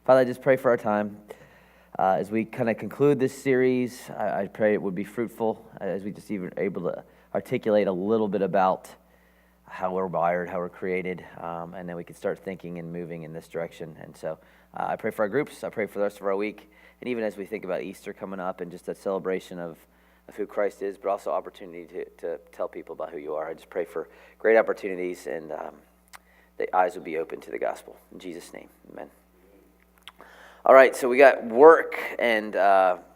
Father, I just pray for our time. As we kind of conclude this series, I pray it would be fruitful as we just even able to articulate a little bit about how we're wired, how we're created, and then we can start thinking and moving in this direction. And so I pray for our groups. I pray for the rest of our week. And even as we think about Easter coming up and just a celebration of who Christ is, but also opportunity to tell people about who you are. I just pray for great opportunities and the eyes will be open to the gospel. In Jesus' name, amen. All right, so we got work and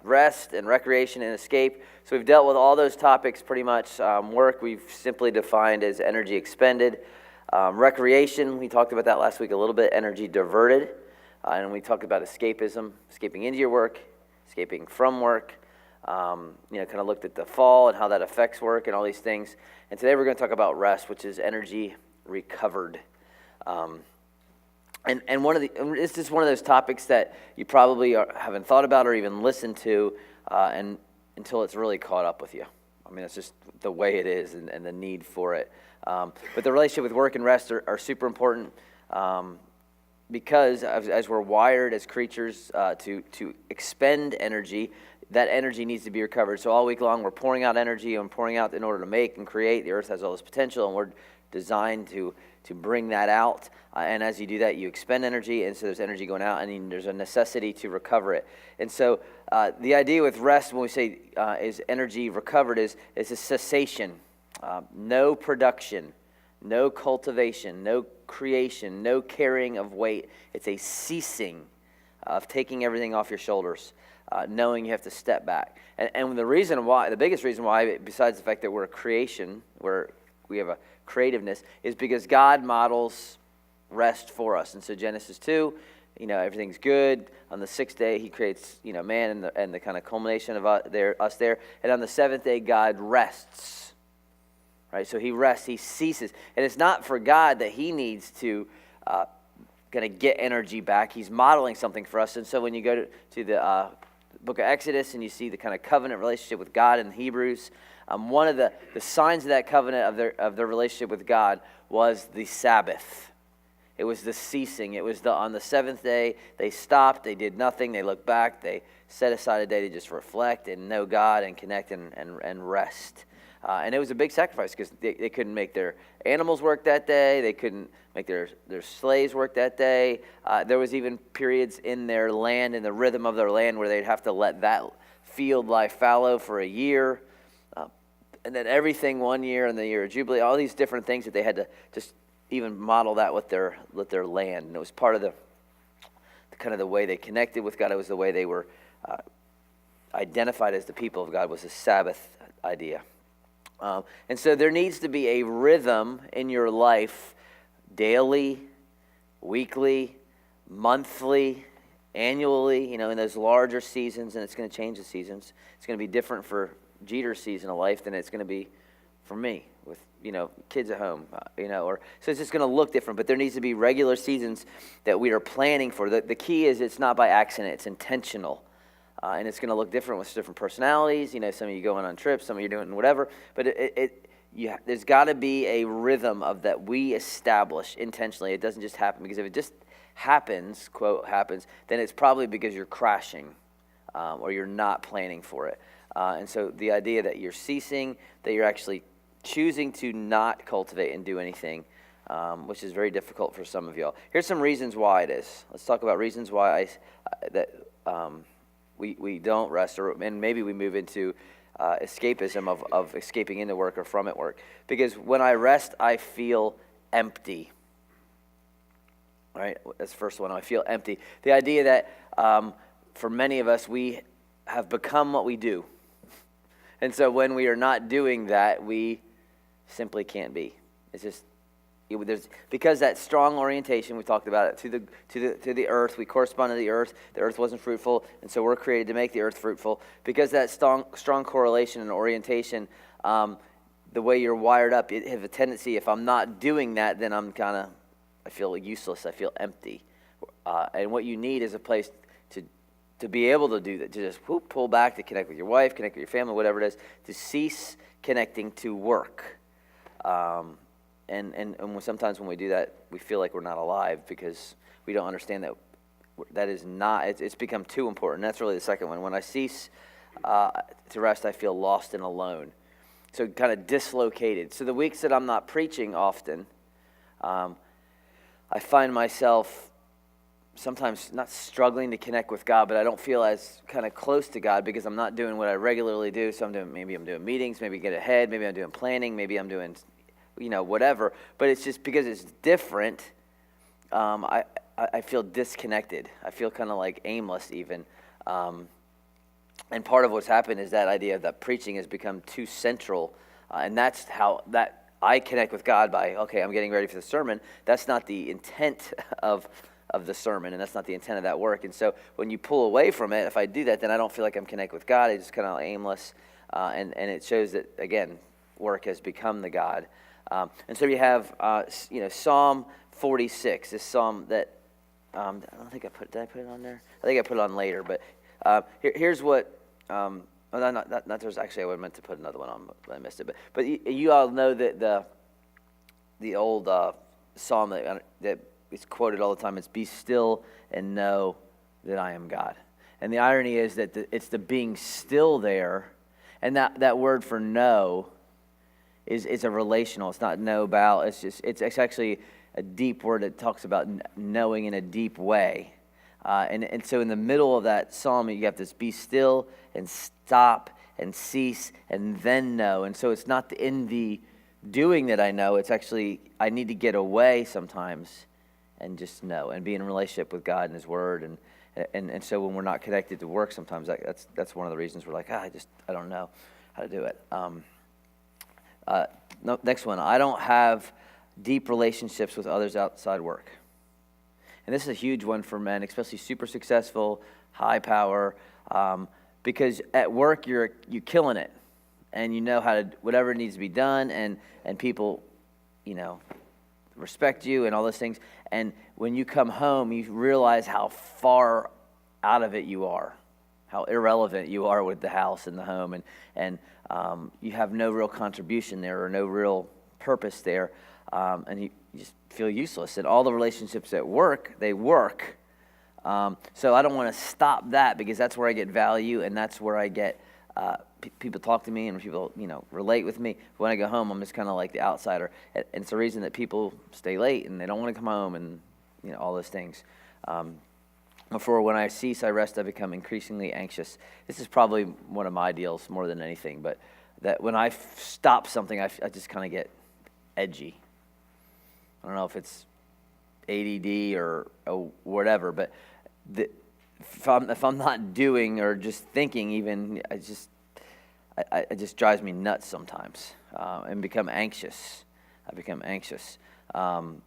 rest and recreation and escape. So we've dealt with all those topics pretty much. Work we've simply defined as energy expended. Recreation, we talked about that last week a little bit, energy diverted. And we talked about escapism, escaping into your work, escaping from work. Kind of looked at the fall and how that affects work and all these things. And today we're going to talk about rest, which is energy recovered. And it's just one of those topics that you probably haven't thought about or even listened to and until it's really caught up with you. I mean, it's just the way it is and the need for it. But the relationship with work and rest are super important because as we're wired as creatures to expend energy, that energy needs to be recovered. So all week long we're pouring out energy and pouring out in order to make and create. The earth has all this potential and we're designed to bring that out. And as you do that, you expend energy, and so there's energy going out, and there's a necessity to recover it. And so the idea with rest, when we say is energy recovered, is a cessation. No production, no cultivation, no creation, no carrying of weight. It's a ceasing of taking everything off your shoulders, knowing you have to step back. And the reason why, the biggest reason why, besides the fact that we're a creation, we have a creativeness, is because God models rest for us. And so Genesis 2, everything's good. On the sixth day, he creates, man and the kind of culmination of us there. And on the seventh day, God rests. Right? So he rests, he ceases. And it's not for God that he needs to kind of get energy back. He's modeling something for us. And so when you go to the book of Exodus and you see the kind of covenant relationship with God in Hebrews, one of the signs of that covenant of their relationship with God was the Sabbath. It was the ceasing. It was on the seventh day, they stopped, they did nothing, they looked back, they set aside a day to just reflect and know God and connect and rest. And it was a big sacrifice because they couldn't make their animals work that day, they couldn't make their slaves work that day. There was even periods in their land, in the rhythm of their land, where they'd have to let that field lie fallow for a year. And then everything 1 year in the year of Jubilee, all these different things that they had to just even model that with their land. And it was part of the kind of the way they connected with God. It was the way they were identified as the people of God, was a Sabbath idea. And so there needs to be a rhythm in your life, daily, weekly, monthly, annually, in those larger seasons, and it's going to change the seasons. It's going to be different for Jeter's season of life than it's going to be for me with kids at home, so it's just going to look different. But there needs to be regular seasons that we are planning for. The key is it's not by accident; it's intentional, and it's going to look different with different personalities. Some of you going on trips, some of you doing whatever. But there's got to be a rhythm of that we establish intentionally. It doesn't just happen, because if it just happens, quote happens, then it's probably because you're crashing or you're not planning for it. And so the idea that you're ceasing, that you're actually choosing to not cultivate and do anything, which is very difficult for some of y'all. Here's some reasons why it is. Let's talk about reasons why we don't rest, and maybe we move into escapism of escaping into work or from at work. Because when I rest, I feel empty. Right? That's the first one. I feel empty. The idea that for many of us, we have become what we do. And so when we are not doing that, we simply can't be. It's just because that strong orientation, we talked about it, to the earth. We correspond to the earth. The earth wasn't fruitful, and so we're created to make the earth fruitful. Because that strong correlation and orientation, the way you're wired up, it has a tendency, if I'm not doing that, then I feel useless. I feel empty. And what you need is a place to be able to do that, to just pull back, to connect with your wife, connect with your family, whatever it is, to cease connecting to work. And sometimes when we do that, we feel like we're not alive because we don't understand that that is not, it's become too important. That's really the second one. When I cease to rest, I feel lost and alone. So kind of dislocated. So the weeks that I'm not preaching often, I find myself sometimes not struggling to connect with God, but I don't feel as kind of close to God because I'm not doing what I regularly do. So maybe I'm doing meetings, maybe get ahead, maybe I'm doing planning, maybe I'm doing, whatever. But it's just because it's different, I feel disconnected. I feel kind of like aimless even. And part of what's happened is that idea that preaching has become too central, and that's how that I connect with God by, okay, I'm getting ready for the sermon. That's not the intent of the sermon, and that's not the intent of that work. And so when you pull away from it, if I do that, then I don't feel like I'm connected with God. It's just kind of aimless, and it shows that, again, work has become the God. And so you have, Psalm 46, this psalm that, I don't think did I put it on there? I think I put it on later, but here's what, not there's actually, I would have meant to put another one on, but I missed it. But you all know that the old psalm that is quoted all the time. It's "Be still and know that I am God." And the irony is that it's the being still there, and that word for know is a relational. It's not know about. It's actually a deep word that talks about knowing in a deep way. And so in the middle of that psalm, you have this be still and stop and cease and then know. And so it's not in the doing that I know. It's actually I need to get away sometimes and just know and be in a relationship with God and His Word. And so when we're not connected to work, sometimes that's one of the reasons we're like, I don't know how to do it. Next one, I don't have deep relationships with others outside work. And this is a huge one for men, especially super successful, high power, because at work you're killing it, and you know how to whatever needs to be done, and people, respect you and all those things. And when you come home, you realize how far out of it you are, how irrelevant you are with the house and the home, and you have no real contribution there or no real purpose there, and you just feel useless. And all the relationships at work, they work. So I don't want to stop that because that's where I get value and that's where I get people talk to me and people relate with me. When I go home, I'm just kind of like the outsider, and it's the reason that people stay late and they don't want to come home and all those things. For when I cease, I rest, I become increasingly anxious. This is probably one of my deals more than anything, but that when I stop something, I just kind of get edgy. I don't know if it's ADD or whatever, but if I'm not doing or just thinking even, it just drives me nuts sometimes, and become anxious. I become anxious. And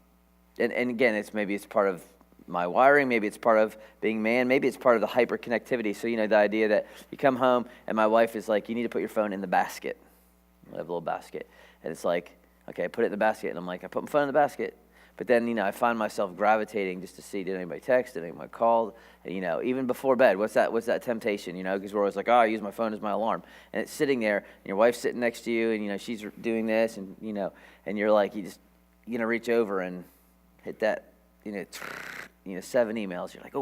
again, maybe it's part of my wiring, maybe it's part of being man, maybe it's part of the hyperconnectivity. So, the idea that you come home and my wife is like, you need to put your phone in the basket. I have a little basket. And it's like, okay, I put it in the basket. And I'm like, I put my phone in the basket. But then, I find myself gravitating just to see, did anybody text, did anybody call? And, even before bed, what's that temptation, because we're always like, I use my phone as my alarm. And it's sitting there, and your wife's sitting next to you, and, she's doing this, and, and you're like, you're going to reach over and hit that, 7 emails. You're like,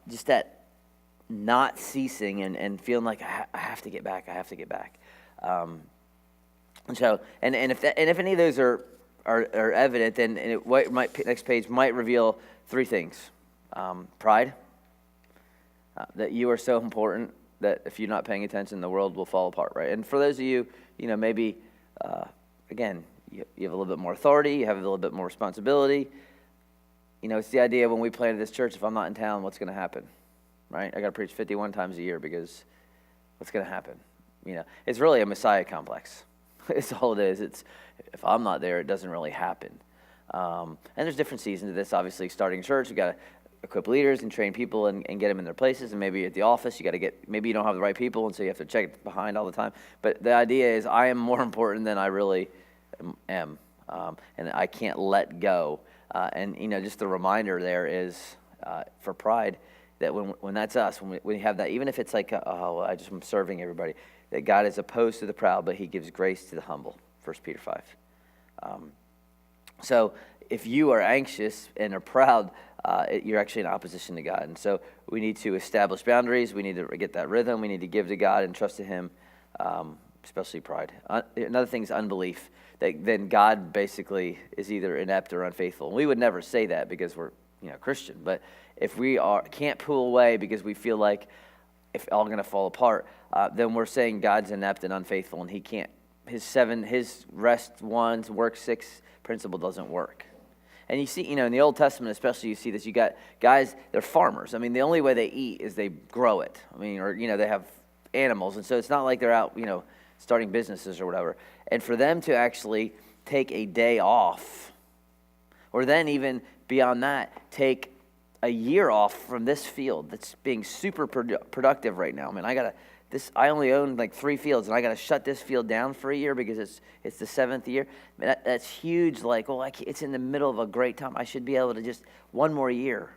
just that not ceasing and feeling like I have to get back. And so, and if any of those are evident, then next page might reveal 3 things. Pride, that you are so important that if you're not paying attention, the world will fall apart, right? And for those of you, maybe, again, you have a little bit more authority, you have a little bit more responsibility. It's the idea when we planted this church, if I'm not in town, what's going to happen, right? I got to preach 51 times a year because what's going to happen? It's really a Messiah complex. It's all it is. It's if I'm not there, it doesn't really happen. And there's different seasons of this. Obviously, starting church, we got to equip leaders and train people and get them in their places. And maybe at the office, maybe you don't have the right people, and so you have to check behind all the time. But the idea is, I am more important than I really am, and I can't let go. And just the reminder there is for pride that when that's us, when we have that, even if it's like, I just am serving everybody, that God is opposed to the proud, but He gives grace to the humble. 1 Peter 5. So if you are anxious and are proud, you're actually in opposition to God. And so we need to establish boundaries. We need to get that rhythm. We need to give to God and trust in Him, especially pride. Another thing is unbelief. That then God basically is either inept or unfaithful. And we would never say that because we're Christian. But if we can't pull away because we feel like it's all going to fall apart, then we're saying God's inept and unfaithful, and He can't. His rest ones, work six principle doesn't work. And you see, in the Old Testament especially, you see this. You got guys, they're farmers. I mean, the only way they eat is they grow it. I mean, or they have animals, and so it's not like they're out, starting businesses or whatever. And for them to actually take a day off, or then even beyond that, take a year off from this field that's being super productive right now. I mean, I only own like 3 fields, and I got to shut this field down for a year because it's the 7th year. I mean, that's huge. Like, it's in the middle of a great time. I should be able to just one more year.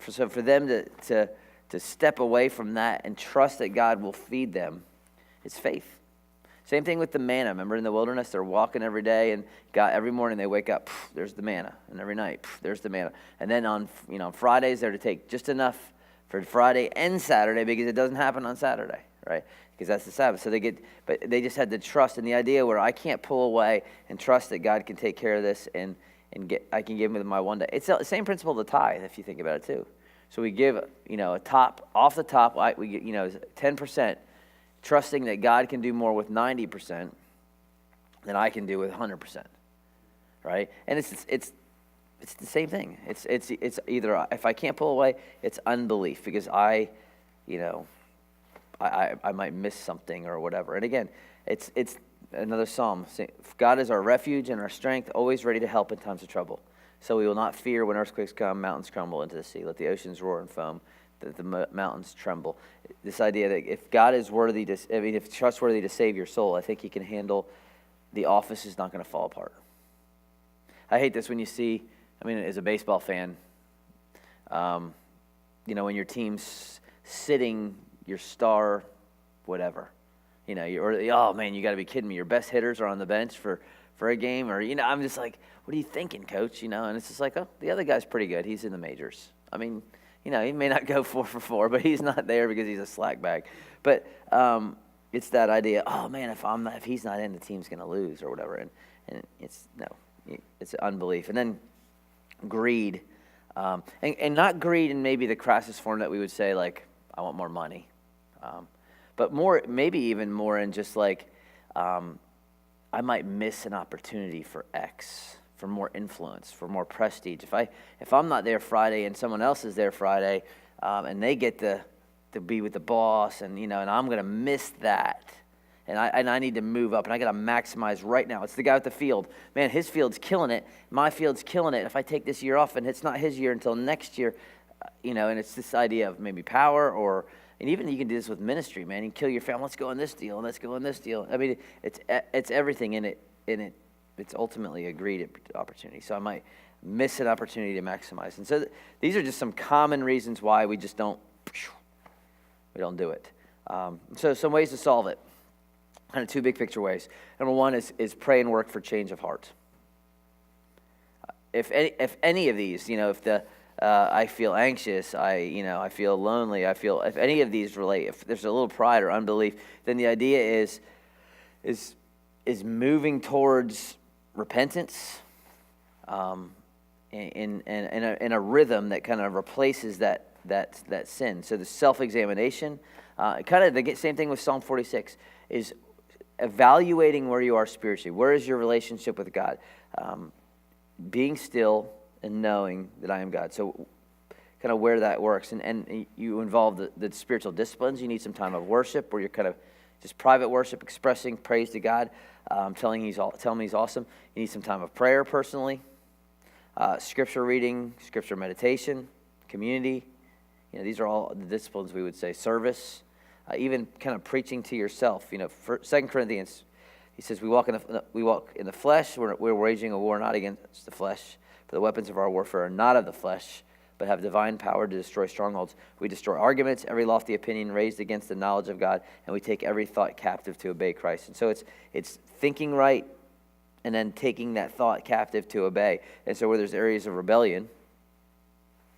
So for them to step away from that and trust that God will feed them, it's faith. Same thing with the manna. Remember in the wilderness, they're walking every day, and God, every morning they wake up, there's the manna, and every night, there's the manna. And then on Fridays, they're to take just enough for Friday and Saturday because it doesn't happen on Saturday, right? Because that's the Sabbath. So they just had to trust in the idea where I can't pull away and trust that God can take care of this and I can give him my one day. It's the same principle of the tithe if you think about it too. So we give a top off the top, we get 10%. Trusting that God can do more with 90% than I can do with 100%, right? And it's the same thing. It's either if I can't pull away, it's unbelief because I might miss something or whatever. And again, it's another psalm. God is our refuge and our strength, always ready to help in times of trouble. So we will not fear when earthquakes come, mountains crumble into the sea. Let the oceans roar and foam, that the mountains tremble. This idea that if God is if trustworthy to save your soul, I think He can handle the office is not going to fall apart. I hate this when you see, as a baseball fan, when your team's sitting your star, whatever, you got to be kidding me. Your best hitters are on the bench for a game, or I'm just like, what are you thinking, coach? And it's just like, oh, the other guy's pretty good. He's in the majors. He may not go 4 for 4, but he's not there because he's a slack bag. But it's that idea, oh man, if he's not in, the team's going to lose or whatever. And it's unbelief. And then greed, and not greed in maybe the crassest form that we would say, like, I want more money. But maybe even more in just like, I might miss an opportunity for X, for more influence, for more prestige. If I'm not there Friday and someone else is there Friday, and they get to be with the boss, and and I'm going to miss that, and I need to move up, and I got to maximize right now. It's the guy with the field, man. His field's killing it. My field's killing it. If I take this year off, and it's not his year until next year, and it's this idea of maybe power, and even you can do this with ministry, man. You can kill your family. Let's go on this deal, and let's go on this deal. It's everything in it. It's ultimately a greed opportunity. So I might miss an opportunity to maximize. And so these are just some common reasons why we just don't do it. So some ways to solve it. Kind of 2 big picture ways. Number 1 is pray and work for change of heart. If any of these, if I feel anxious, I feel lonely, if any of these relate, if there's a little pride or unbelief, then the idea is moving towards repentance, in a rhythm that kind of replaces that sin. So the self-examination, kind of the same thing with Psalm 46, is evaluating where you are spiritually. Where is your relationship with God? Being still and knowing that I am God. So kind of where that works. And you involve the spiritual disciplines. You need some time of worship where you're kind of just private worship, expressing praise to God, telling him he's awesome. You need some time of prayer personally, scripture reading, scripture meditation, community. These are all the disciplines we would say. Service, even kind of preaching to yourself. For 2 Corinthians, he says we walk in the flesh. We're waging a war not against the flesh, for the weapons of our warfare are not of the flesh, but have divine power to destroy strongholds. We destroy arguments, every lofty opinion raised against the knowledge of God, and we take every thought captive to obey Christ. And so it's thinking right, and then taking that thought captive to obey. And so where there's areas of rebellion,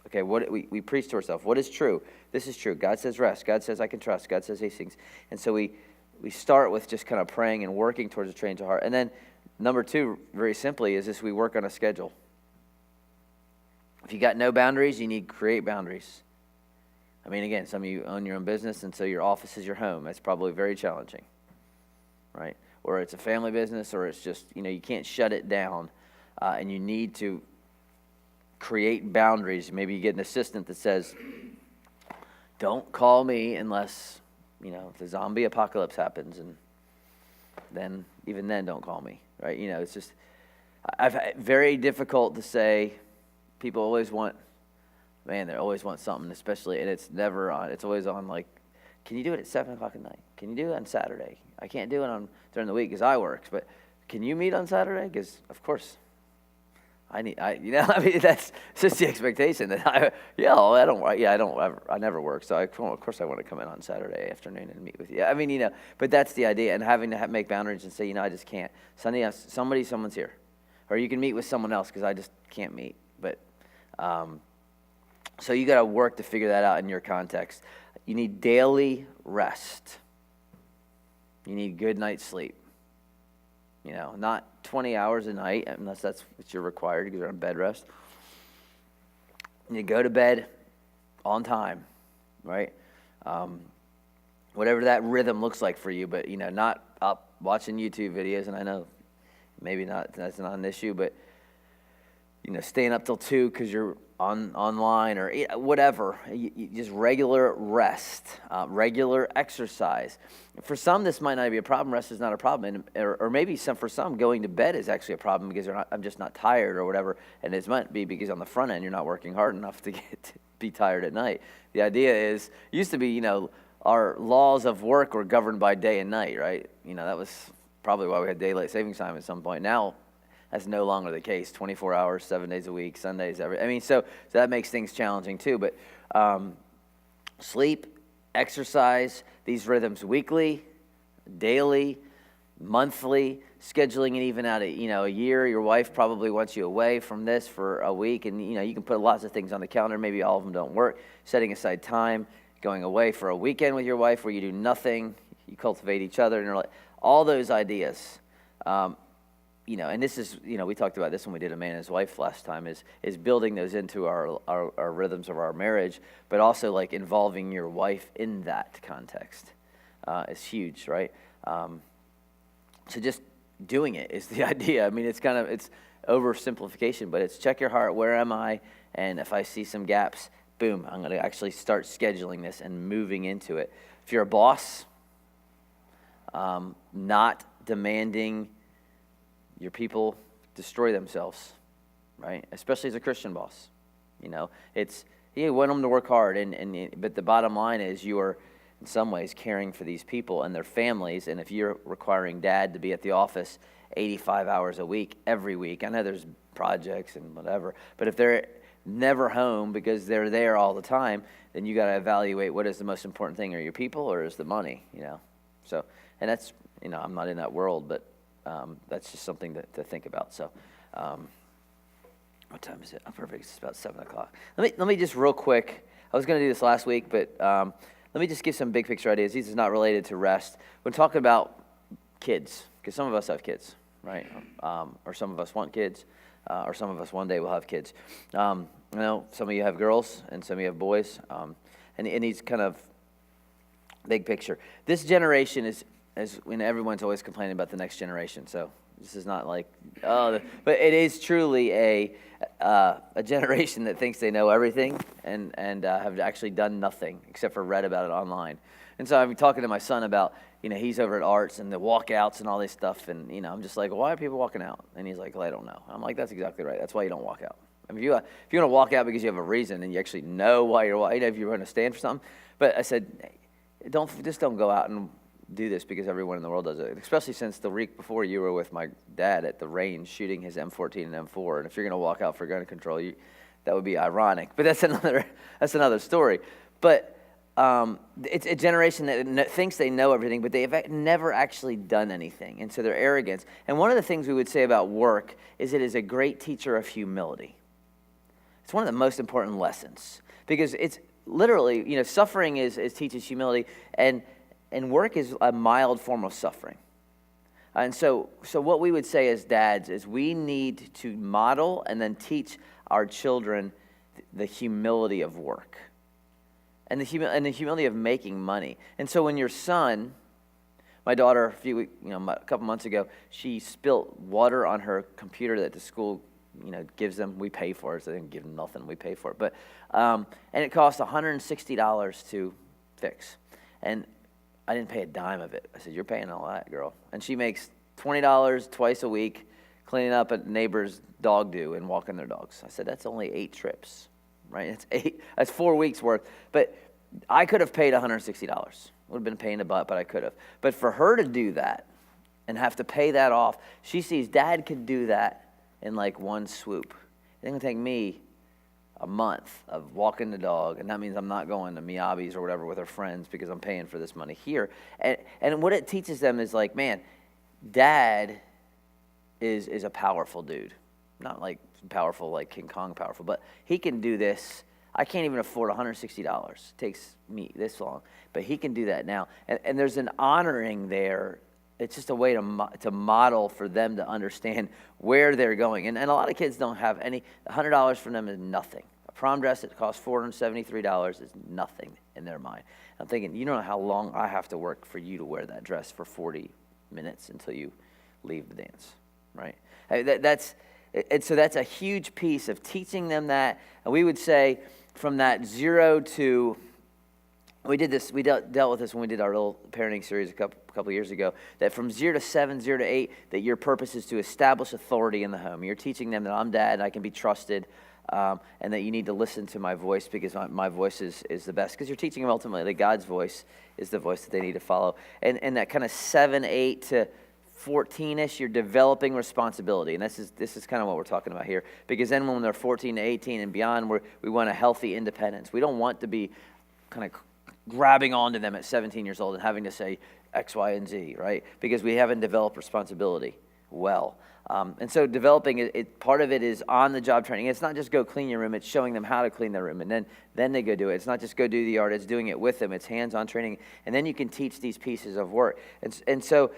Okay, we preach to ourselves. What is true? This is true. God says rest. God says I can trust. God says these things. And so we start with just kind of praying and working towards a change of heart. And then number 2, very simply, is this: we work on a schedule. If you got no boundaries, you need to create boundaries. I mean, again, some of you own your own business, and so your office is your home. That's probably very challenging, right? Or it's a family business, or it's just, you can't shut it down, and you need to create boundaries. Maybe you get an assistant that says, don't call me unless, the zombie apocalypse happens, and then, even then, don't call me, right? It's just, very difficult to say. People always want, they always want something, especially, and it's never on. It's always on, like, can you do it at 7 o'clock at night? Can you do it on Saturday? I can't do it during the week because I work, but can you meet on Saturday? Because, of course, I that's just the expectation that I never work, so of course I want to come in on Saturday afternoon and meet with you. But that's the idea, and having to make boundaries and say, I just can't. Sunday, someone's here, or you can meet with someone else because I just can't meet. But so you got to work to figure that out in your context. You need daily rest. You need good night's sleep. Not 20 hours a night, unless that's what you're required because you're on bed rest. You go to bed on time, right? Whatever that rhythm looks like for you, but, not up watching YouTube videos, and I know maybe that's not an issue, but, staying up till 2 because you're online or whatever. You just regular rest, regular exercise. For some, this might not be a problem. Rest is not a problem, or maybe for some, going to bed is actually a problem because I'm just not tired or whatever. And it might be because on the front end you're not working hard enough to be tired at night. The idea is, used to be, our laws of work were governed by day and night, right? That was probably why we had daylight savings time at some point. Now, that's no longer the case. 24 hours, 7 days a week, Sundays, so that makes things challenging too. But sleep, exercise, these rhythms weekly, daily, monthly, scheduling it even out a year. Your wife probably wants you away from this for a week, and you can put lots of things on the calendar. Maybe all of them don't work. Setting aside time, going away for a weekend with your wife where you do nothing, you cultivate each other, and all those ideas. And this is, we talked about this when we did a man and his wife last time, is building those into our rhythms of our marriage, but also like involving your wife in that context is huge, right? So just doing it is the idea. It's oversimplification, but it's check your heart, where am I? And if I see some gaps, boom, I'm going to actually start scheduling this and moving into it. If you're a boss, not demanding your people destroy themselves, right? Especially as a Christian boss. You want them to work hard, but the bottom line is you are, in some ways, caring for these people and their families, and if you're requiring dad to be at the office 85 hours a week, every week, I know there's projects and whatever, but if they're never home because they're there all the time, then you got to evaluate what is the most important thing, are your people or is the money, So, and that's, I'm not in that world, but that's just something to think about. So, what time is it? Oh, perfect. It's about 7 o'clock. Let me just real quick. I was going to do this last week, but let me just give some big picture ideas. These is not related to rest. We're talking about kids, because some of us have kids, right? Or some of us want kids, or some of us one day will have kids. Some of you have girls, and some of you have boys. And these kind of big picture. This generation is when everyone's always complaining about the next generation. So this is not like, but it is truly a generation that thinks they know everything and have actually done nothing except for read about it online. And so I'm talking to my son about, he's over at Arts and the walkouts and all this stuff. And, I'm just like, why are people walking out? And he's like, well, I don't know. I'm like, that's exactly right. That's why you don't walk out. If you want to walk out because you have a reason and you actually know why you're walking, if you're going to stand for something. But I said, don't go out and do this because everyone in the world does it, especially since the week before you were with my dad at the range shooting his M14 and M4, and if you're going to walk out for gun control, that would be ironic. But that's another story. But it's a generation that thinks they know everything, but they have never actually done anything, and so they're arrogant. And one of the things we would say about work is it is a great teacher of humility. It's one of the most important lessons because it's literally, suffering teaches humility, and work is a mild form of suffering. And so what we would say as dads is we need to model and then teach our children the humility of work and the humility of making money. And so when your son, my daughter, a couple months ago, she spilt water on her computer that the school, gives them. We pay for it, so they didn't give them nothing. We pay for it, but and it cost $160 to fix, and I didn't pay a dime of it. I said, "You're paying all that, girl." And she makes $20 twice a week cleaning up a neighbor's dog do and walking their dogs. I said, "That's only 8 trips, right? That's 4 weeks worth." But I could have paid $160. Would have been a pain in the butt, but I could have. But for her to do that and have to pay that off, she sees Dad could do that in like one swoop. It's going to take me a month of walking the dog, and that means I'm not going to Miyabi's or whatever with her friends because I'm paying for this money here. And what it teaches them is like, man, Dad is a powerful dude. Not like powerful like King Kong powerful, but he can do this. I can't even afford $160. It takes me this long, but he can do that now. And there's an honoring there. It's just a way to model for them to understand where they're going. And a lot of kids don't have any. $100 for them is nothing. A prom dress that costs $473 is nothing in their mind. I'm thinking, you don't know how long I have to work for you to wear that dress for 40 minutes until you leave the dance, right? So that's a huge piece of teaching them that. And we would say from that 0 to, we dealt with this when we did our little parenting series a couple years ago, that from 0 to 7, 0 to 8, that your purpose is to establish authority in the home. You're teaching them that I'm Dad and I can be trusted, and that you need to listen to my voice because my voice is the best. Because you're teaching them ultimately that God's voice is the voice that they need to follow. And that kind of 7, 8 to 14-ish, you're developing responsibility. And this is kind of what we're talking about here. Because then when they're 14 to 18 and beyond, we want a healthy independence. We don't want to be kind of grabbing onto them at 17 years old and having to say X, Y, and Z, right? Because we haven't developed responsibility well. And so developing it, part of it is on-the-job training. It's not just go clean your room. It's showing them how to clean their room, and then they go do it. It's not just go do the yard. It's doing it with them. It's hands-on training, and then you can teach these pieces of work. And so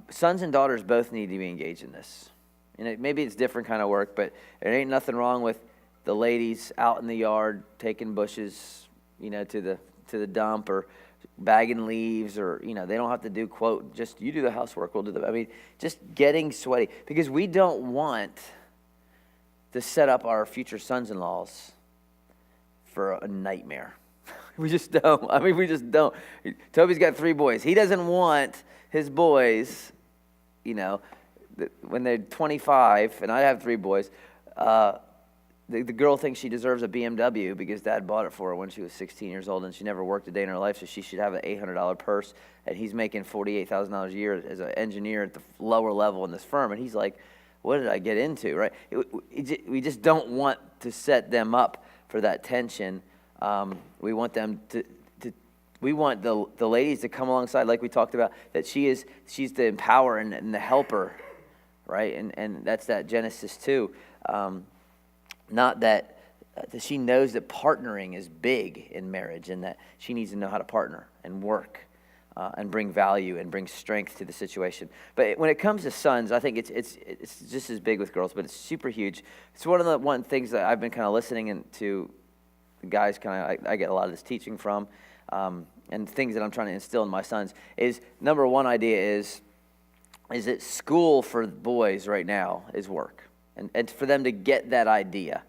sons and daughters both need to be engaged in this. And maybe it's different kind of work, but there ain't nothing wrong with the ladies out in the yard taking bushes, to the dump, or bagging leaves, or they don't have to do just you do the housework, we'll do just getting sweaty, because we don't want to set up our future sons-in-laws for a nightmare. We just don't. We just don't. Toby's got 3 boys. He doesn't want his boys, when they're 25, and I have 3 boys, the girl thinks she deserves a BMW because Dad bought it for her when she was 16 years old, and she never worked a day in her life, so she should have an $800 purse, and he's making $48,000 a year as an engineer at the lower level in this firm, and he's like, what did I get into, right? We just don't want to set them up for that tension. We want them we want the ladies to come alongside, like we talked about, that she's the empower and the helper, right? And that's that Genesis 2. Not that she knows that partnering is big in marriage, and that she needs to know how to partner and work and bring value and bring strength to the situation. But when it comes to sons, I think it's just as big with girls, but it's super huge. It's one of the things that I've been kind of listening to the guys I get a lot of this teaching from, and things that I'm trying to instill in my sons is, number one idea is that school for boys right now is work. And for them to get that idea,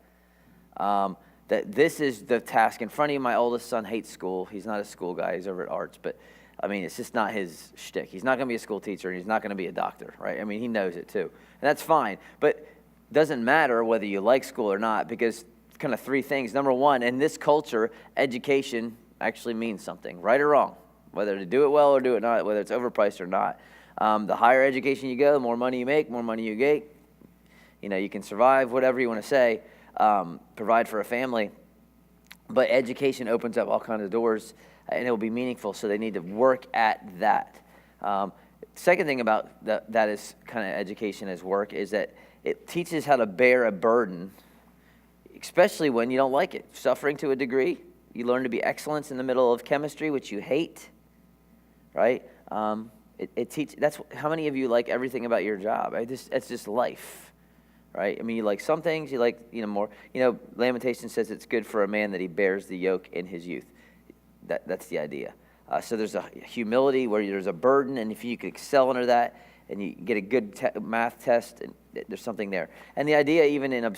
that this is the task in front of you. My oldest son hates school. He's not a school guy. He's over at arts. But, it's just not his shtick. He's not going to be a school teacher, and he's not going to be a doctor, right? He knows it too. And that's fine. But it doesn't matter whether you like school or not, because kind of 3 things. Number one, in this culture, education actually means something, right or wrong, whether to do it well or do it not, whether it's overpriced or not. The higher education you go, the more money you make, more money you get. You can survive, whatever you want to say, provide for a family. But education opens up all kinds of doors, and it will be meaningful, so they need to work at that. Second thing about that is kind of education as work is that it teaches how to bear a burden especially when you don't like it. Suffering to a degree. You learn to be excellence in the middle of chemistry, which you hate, right? It teaches. That's how many of you like everything about your job? It's just life, right? I mean, you like some things, you like more. Lamentations says it's good for a man that he bears the yoke in his youth. That's the idea. So there's a humility where there's a burden, and if you could excel under that, and you get a good math test, and there's something there. And the idea, even in of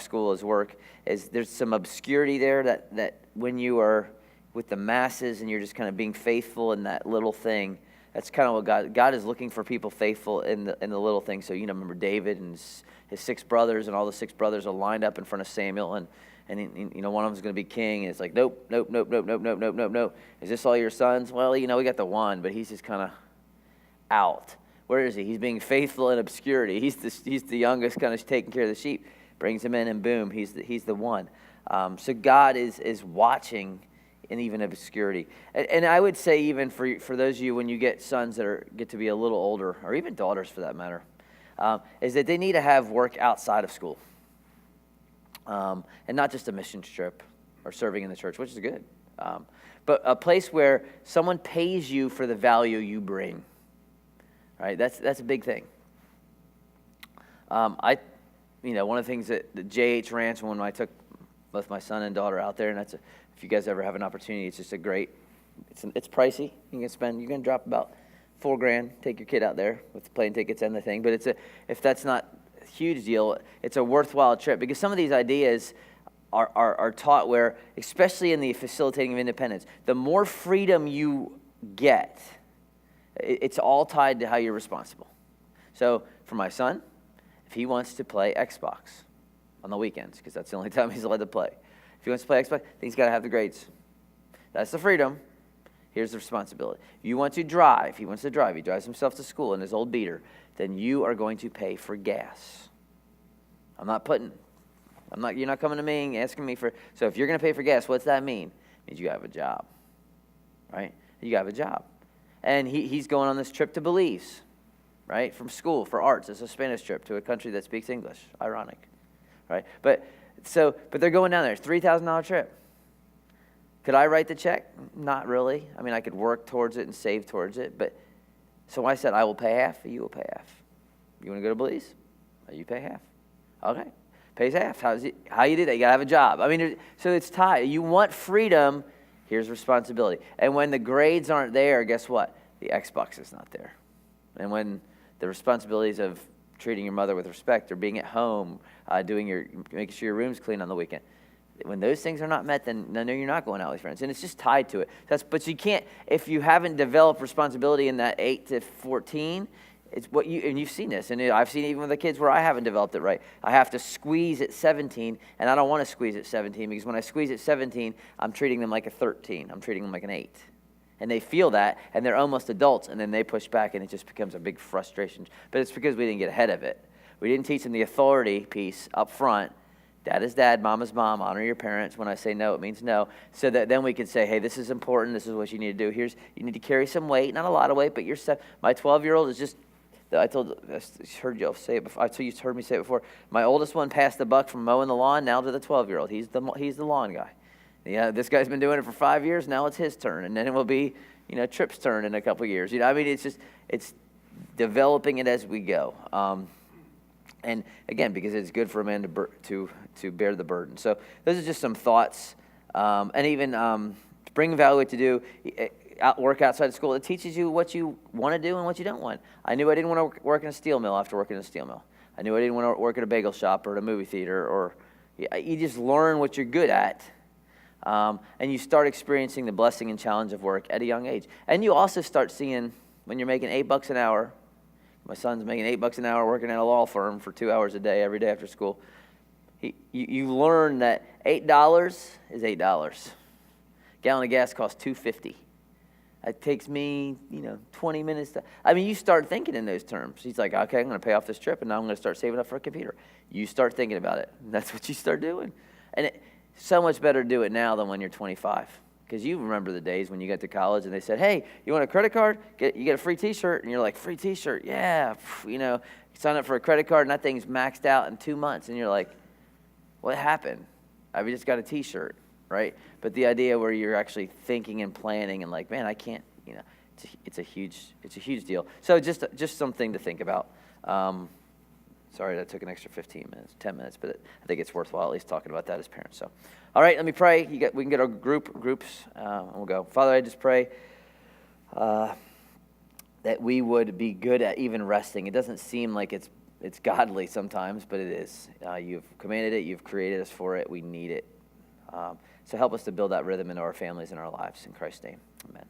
school as work, is there's some obscurity there that when you are with the masses and you're just kind of being faithful in that little thing, that's kind of what God is looking for, people faithful in the little things. So remember David and his 6 brothers, and all the 6 brothers are lined up in front of Samuel, and one of them's going to be king, and it's like, nope. Is this all your sons? Well, we got the one, but he's just kind of out. Where is he? He's being faithful in obscurity. He's the youngest, kind of taking care of the sheep. Brings him in, and boom, he's the one. So God is watching in even obscurity. And I would say, even for those of you, when you get sons that get to be a little older, or even daughters for that matter, is that they need to have work outside of school. And not just a mission trip or serving in the church, which is good. But a place where someone pays you for the value you bring. Right, that's a big thing. One of the things that the JH Ranch, when I took both my son and daughter out there, and if you guys ever have an opportunity, it's just a great. It's pricey. You can drop about $4,000. Take your kid out there with the plane tickets and the thing. But if that's not a huge deal, it's a worthwhile trip, because some of these ideas are taught where, especially in the facilitating of independence, the more freedom you get, it's all tied to how you're responsible. So for my son, if he wants to play Xbox on the weekends, because that's the only time he's allowed to play. If he wants to play Xbox, then he's got to have the grades. That's the freedom. Here's the responsibility. If you want to drive, he wants to drive. He drives himself to school in his old beater. Then you are going to pay for gas. You're not coming to me and asking me for. So if you're going to pay for gas, what's that mean? It means you have a job, right? You have a job. And he's going on this trip to Belize, right, from school for arts. It's a Spanish trip to a country that speaks English. Ironic, right? But they're going down there. $3,000 trip. Could I write the check? Not really. I mean, I could work towards it and save towards it. But so I said, I will pay half. You will pay half. You want to go to Belize? You pay half. Okay, pays half. How you do that? You gotta have a job. I mean, so it's tied. You want freedom. Here's responsibility. And when the grades aren't there, guess what? The Xbox is not there. And when the responsibilities of treating your mother with respect, or being at home, making sure your room's clean on the weekend, when those things are not met, then no, you're not going out with friends. And it's just tied to it. But you can't, if you haven't developed responsibility in that 8 to 14, it's what you've seen this, and I've seen it even with the kids where I haven't developed it right. I have to squeeze at 17, and I don't want to squeeze at 17, because when I squeeze at 17, I'm treating them like a 13. I'm treating them like an 8. And they feel that, and they're almost adults, and then they push back, and it just becomes a big frustration. But it's because we didn't get ahead of it. We didn't teach them the authority piece up front. Dad is dad, mom is mom, honor your parents. When I say no, it means no. So that then we can say, hey, this is important, this is what you need to do. You need to carry some weight, not a lot of weight, but my 12-year-old is just, I heard you say it before. You heard me say it before. My oldest one passed the buck from mowing the lawn now to the 12-year-old. He's the lawn guy. Yeah, this guy's been doing it for 5 years. Now it's his turn, and then it will be, Tripp's turn in a couple of years. It's developing it as we go. And again, because it's good for a man to bear the burden. So those are just some thoughts, and even bring value to do. Work outside of school. It teaches you what you want to do and what you don't want. I knew I didn't want to work in a steel mill after working in a steel mill. I knew I didn't want to work at a bagel shop or at a movie theater. Or you just learn what you're good at, and you start experiencing the blessing and challenge of work at a young age. And you also start seeing when you're making $8 an hour. My son's making $8 an hour working at a law firm for 2 hours a day every day after school. You learn that $8 is $8. Gallon of gas costs $2.50. It takes me, 20 minutes you start thinking in those terms. He's like, okay, I'm going to pay off this trip, and now I'm going to start saving up for a computer. You start thinking about it. And that's what you start doing. And it's so much better to do it now than when you're 25. Because you remember the days when you got to college and they said, hey, you want a credit card? You get a free T-shirt. And you're like, free T-shirt? Yeah. You sign up for a credit card, and that thing's maxed out in 2 months. And you're like, What happened? I just got a T-shirt, right? But the idea where you're actually thinking and planning and like, man, I can't, it's a huge deal. So just something to think about. Sorry that took an extra 15 minutes, 10 minutes, but I think it's worthwhile at least talking about that as parents. So, all right, let me pray. We can get our groups, and we'll go. Father, I just pray that we would be good at even resting. It doesn't seem like it's godly sometimes, but it is. You've commanded it. You've created us for it. We need it. So help us to build that rhythm into our families and our lives. In Christ's name, amen.